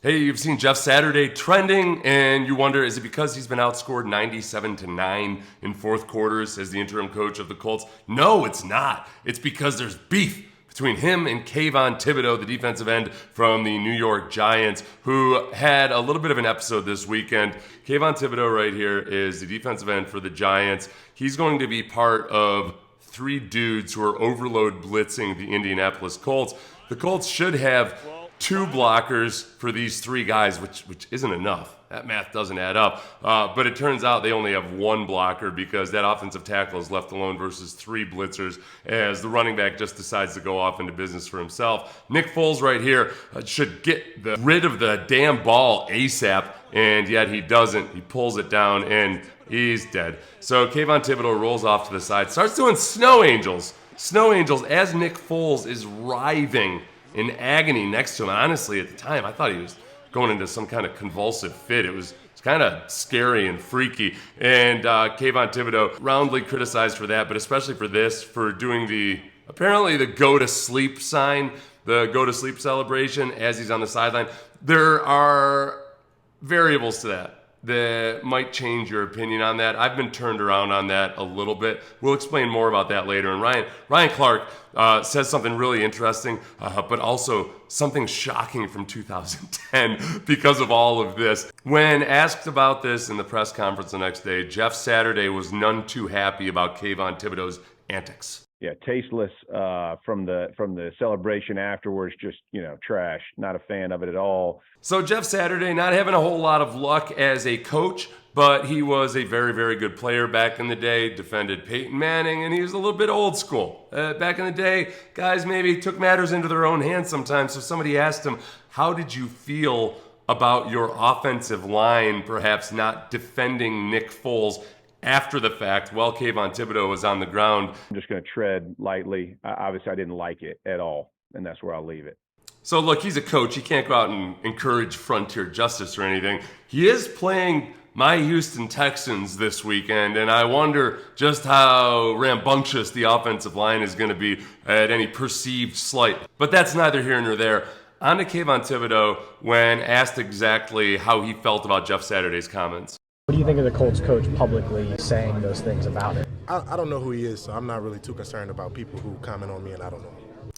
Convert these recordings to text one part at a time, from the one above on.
Hey, you've seen Jeff Saturday trending, and you wonder, is it because he's been outscored 97-9 in fourth quarters as the interim coach of the Colts? No, it's not. It's because there's beef between him and Kayvon Thibodeaux, the defensive end from the New York Giants, who had a little bit of an episode this weekend. Kayvon Thibodeaux right here is the defensive end for the Giants. He's going to be part of three dudes who are overload blitzing the Indianapolis Colts. The Colts should have two blockers for these three guys, which isn't enough. That math doesn't add up. But it turns out they only have one blocker because that offensive tackle is left alone versus three blitzers as the running back just decides to go off into business for himself. Nick Foles right here should get rid of the damn ball ASAP, and yet he doesn't. He pulls it down, and he's dead. So Kayvon Thibodeaux rolls off to the side, starts doing snow angels. Snow angels as Nick Foles is writhing in agony next to him. Honestly, at the time, I thought he was going into some kind of convulsive fit. It's kind of scary and freaky. And Kayvon Thibodeaux roundly criticized for that, but especially for this, for doing apparently the go to sleep sign, the go to sleep celebration as he's on the sideline. There are variables to that might change your opinion on that. I've been turned around on that a little bit. We'll explain more about that later. And Ryan Clark says something really interesting, but also something shocking from 2010 because of all of this. When asked about this in the press conference the next day, Jeff Saturday was none too happy about Kayvon Thibodeaux's antics. Yeah, tasteless from the celebration afterwards, just, trash. Not a fan of it at all. So Jeff Saturday not having a whole lot of luck as a coach, but he was a very, very good player back in the day, defended Peyton Manning, and he was a little bit old school. Back in the day, guys maybe took matters into their own hands sometimes. So somebody asked him, how did you feel about your offensive line perhaps not defending Nick Foles after the fact? Well, Kayvon Thibodeaux was on the ground. I'm just going to tread lightly. Obviously, I didn't like it at all, and that's where I'll leave it. So look, he's a coach. He can't go out and encourage frontier justice or anything. He is playing my Houston Texans this weekend, and I wonder just how rambunctious the offensive line is going to be at any perceived slight. But that's neither here nor there. On to Kayvon Thibodeaux when asked exactly how he felt about Jeff Saturday's comments. What do you think of the Colts coach publicly saying those things about it? I don't know who he is, so I'm not really too concerned about people who comment on me and I don't know.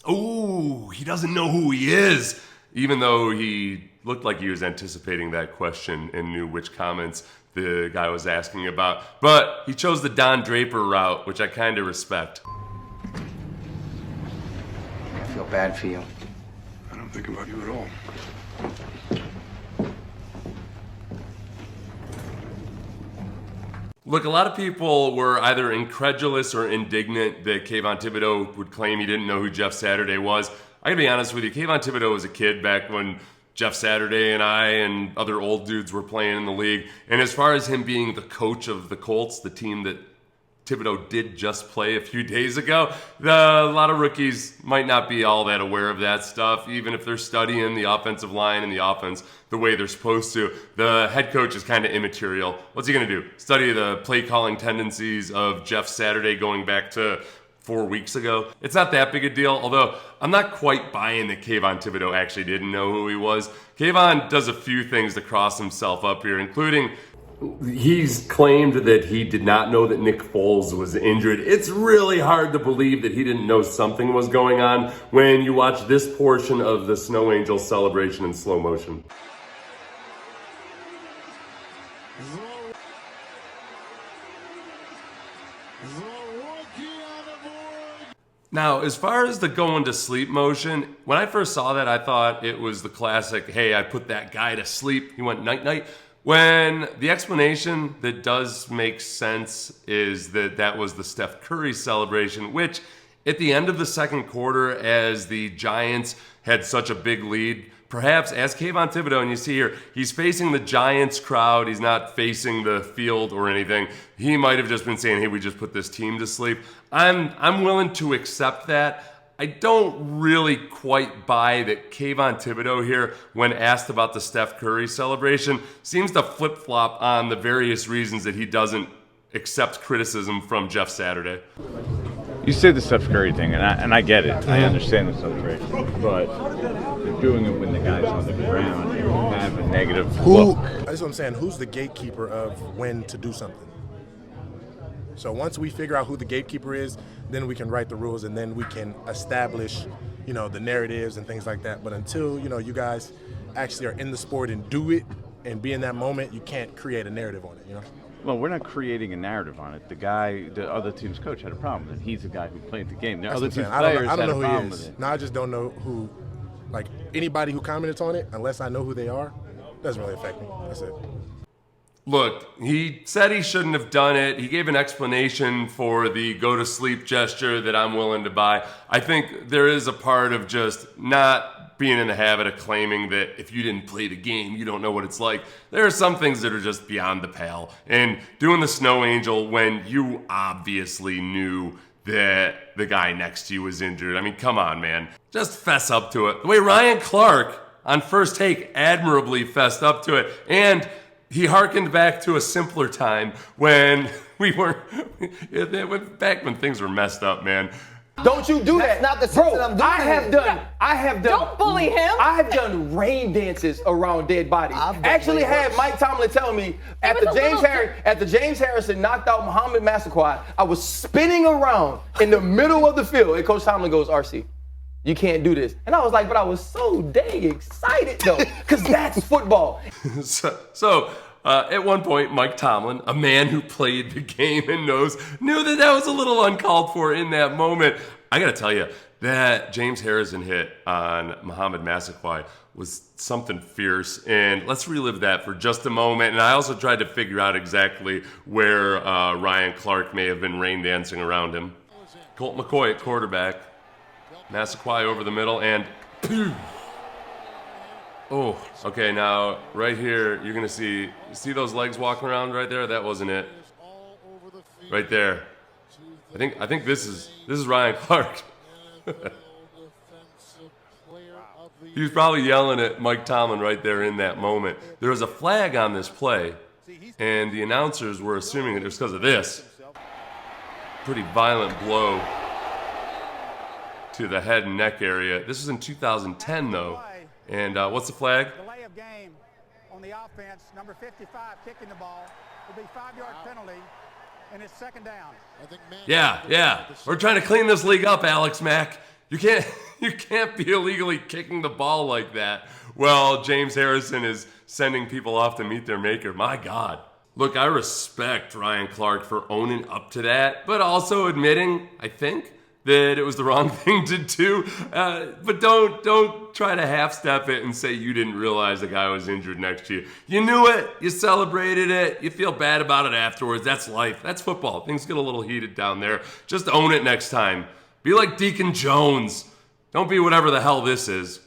Ooh, he doesn't know who he is, even though he looked like he was anticipating that question and knew which comments the guy was asking about. But he chose the Don Draper route, which I kind of respect. I feel bad for you. I don't think about you at all. Look, a lot of people were either incredulous or indignant that Kayvon Thibodeaux would claim he didn't know who Jeff Saturday was. I gotta be honest with you, Kayvon Thibodeaux was a kid back when Jeff Saturday and I and other old dudes were playing in the league. And as far as him being the coach of the Colts, the team that Thibodeaux did just play a few days ago, a lot of rookies might not be all that aware of that stuff, even if they're studying the offensive line and the offense the way they're supposed to. The head coach is kind of immaterial. What's he going to do? Study the play calling tendencies of Jeff Saturday going back to 4 weeks ago? It's not that big a deal, although I'm not quite buying that Kayvon Thibodeaux actually didn't know who he was. Kayvon does a few things to cross himself up here, including he's claimed that he did not know that Nick Foles was injured. It's really hard to believe that he didn't know something was going on when you watch this portion of the Snow Angels celebration in slow motion. Now, as far as the going to sleep motion, when I first saw that, I thought it was the classic, hey, I put that guy to sleep. He went night-night. When the explanation that does make sense is that was the Steph Curry celebration, which at the end of the second quarter, as the Giants had such a big lead, perhaps as Kayvon Thibodeaux, and you see here, he's facing the Giants crowd. He's not facing the field or anything. He might have just been saying, hey, we just put this team to sleep. I'm willing to accept that. I don't really quite buy that Kayvon Thibodeaux here, when asked about the Steph Curry celebration, seems to flip-flop on the various reasons that he doesn't accept criticism from Jeff Saturday. You say the Steph Curry thing, and I get it. I understand the celebration, but they're doing it when the guy's on the ground. negative Who? look. That's what I'm saying. Who's the gatekeeper of when to do something? So once we figure out who the gatekeeper is, then we can write the rules and then we can establish, the narratives and things like that. But until, you guys actually are in the sport and do it and be in that moment, you can't create a narrative on it, Well, we're not creating a narrative on it. The other team's coach had a problem with it. He's the guy who played the game. The That's other what I'm team's saying. players I don't had know a who problem he with is. it. No, I just don't know who, like anybody who commented on it, unless I know who they are, doesn't really affect me. That's it. Look, he said he shouldn't have done it. He gave an explanation for the go to sleep gesture that I'm willing to buy. I think there is a part of just not being in the habit of claiming that if you didn't play the game, you don't know what it's like. There are some things that are just beyond the pale. And doing the snow angel when you obviously knew that the guy next to you was injured. I mean, come on, man. Just fess up to it. The way Ryan Clark on First Take admirably fessed up to it. And he harkened back to a simpler time when we weren't. It went back when things were messed up, man. Don't you do that. That's not the sense that I'm doing I have done. Don't bully him. I have done rain dances around dead bodies. Actually had Mike Tomlin tell me at the James Harrison knocked out Muhammad Massaquoi, I was spinning around in the middle of the field, and Coach Tomlin goes, RC, you can't do this. And I was like, but I was so dang excited though, because that's football. So at one point, Mike Tomlin, a man who played the game and knew that was a little uncalled for in that moment. I got to tell you, that James Harrison hit on Muhammad Massaquoi was something fierce. And let's relive that for just a moment. And I also tried to figure out exactly where Ryan Clark may have been rain dancing around him. Colt McCoy at quarterback. Massaquoi over the middle, and oh, okay, now right here, you're gonna see those legs walking around right there? That wasn't it. Right there. I think this is Ryan Clark. He was probably yelling at Mike Tomlin right there in that moment. There was a flag on this play, and the announcers were assuming it was because of this. Pretty violent blow to the head and neck area. This was in 2010, though. And what's the flag? Delay of game on the offense. Number 55 kicking the ball. Will be 5-yard penalty, and it's second down. Yeah. We're trying to clean this league up, Alex Mack. You can't be illegally kicking the ball like that. Well, James Harrison is sending people off to meet their maker. My God. Look, I respect Ryan Clark for owning up to that, but also admitting, I think, that it was the wrong thing to do. But don't try to half-step it and say you didn't realize the guy was injured next to you. You knew it. You celebrated it. You feel bad about it afterwards. That's life. That's football. Things get a little heated down there. Just own it next time. Be like Deacon Jones. Don't be whatever the hell this is.